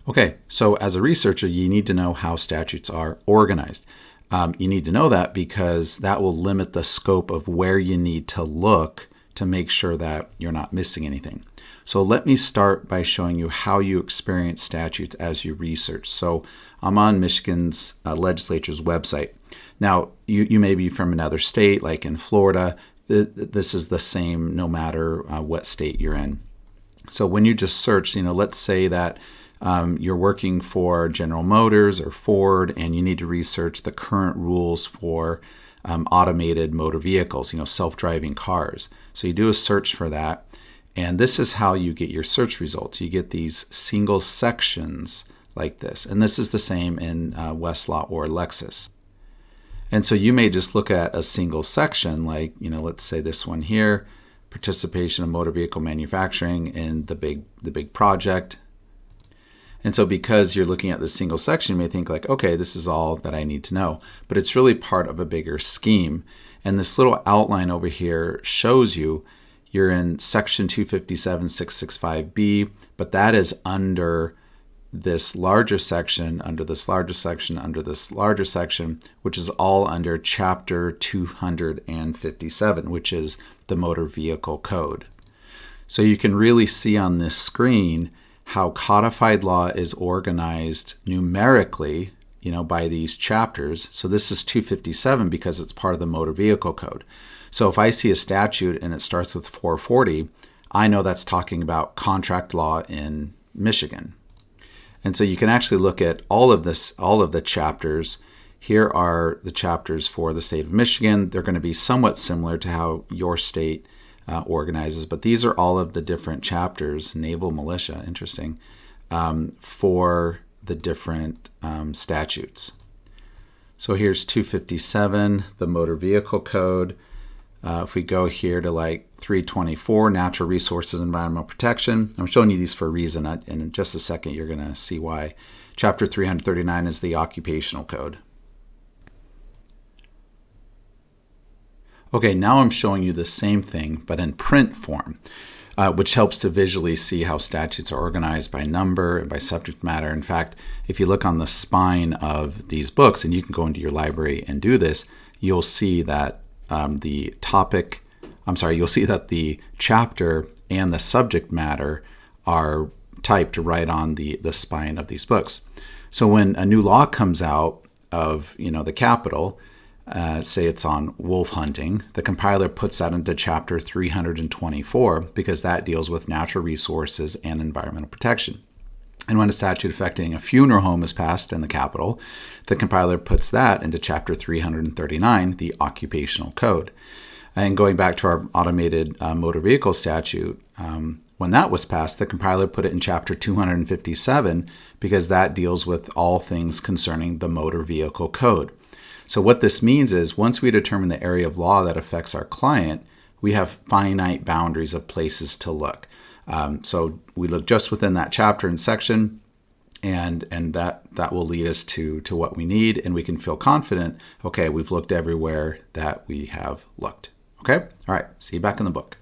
Okay, so as a researcher, you need to know how statutes are organized. You need to know that because that will limit the scope of where you need to look to make sure that you're not missing anything. So let me start by showing you how you experience statutes as you research. So I'm on Michigan's legislature's website. Now, you may be from another state, like in Florida. This is the same no matter what state you're in. So when you just search, let's say that you're working for General Motors or Ford, and you need to research the current rules for automated motor vehicles, self-driving cars. So you do a search for that, and this is how you get your search results. You get these single sections like this, and this is the same in Westlaw or Lexis. And so you may just look at a single section, like, let's say this one here, participation of motor vehicle manufacturing in the big project. And so because you're looking at this single section, you may think like, okay, this is all that I need to know. But it's really part of a bigger scheme. And this little outline over here shows you're in section 257.665B, but that is under this larger section, under this larger section, under this larger section, which is all under chapter 257, which is the motor vehicle code. So you can really see on this screen how codified law is organized numerically, by these chapters. So this is 257 because it's part of the motor vehicle code. So if I see a statute and it starts with 440, I know that's talking about contract law in Michigan. And so you can actually look at all of the chapters. Here are the chapters for the state of Michigan. They're going to be somewhat similar to how your state organizes, but these are all of the different chapters, naval militia, interesting, for the different statutes. So here's 257, the motor vehicle code. If we go here to like 324, natural resources, environmental protection. I'm showing you these for a reason, and in just a second you're going to see why. Chapter 339 is the occupational code. Okay, now I'm showing you the same thing, but in print form, which helps to visually see how statutes are organized by number and by subject matter. In fact, if you look on the spine of these books, and you can go into your library and do this, you'll see that you'll see that the chapter and the subject matter are typed right on the spine of these books. So when a new law comes out of the Capitol, say it's on wolf hunting, the compiler puts that into chapter 324 because that deals with natural resources and environmental protection. And when a statute affecting a funeral home is passed in the Capitol, the compiler puts that into chapter 339, the occupational code. And going back to our automated motor vehicle statute, when that was passed, the compiler put it in chapter 257 because that deals with all things concerning the motor vehicle code. So what this means is once we determine the area of law that affects our client, we have finite boundaries of places to look. So we look just within that chapter and section, and that will lead us to what we need, and we can feel confident, okay, we've looked everywhere that we have looked. Okay? All right, see you back in the book.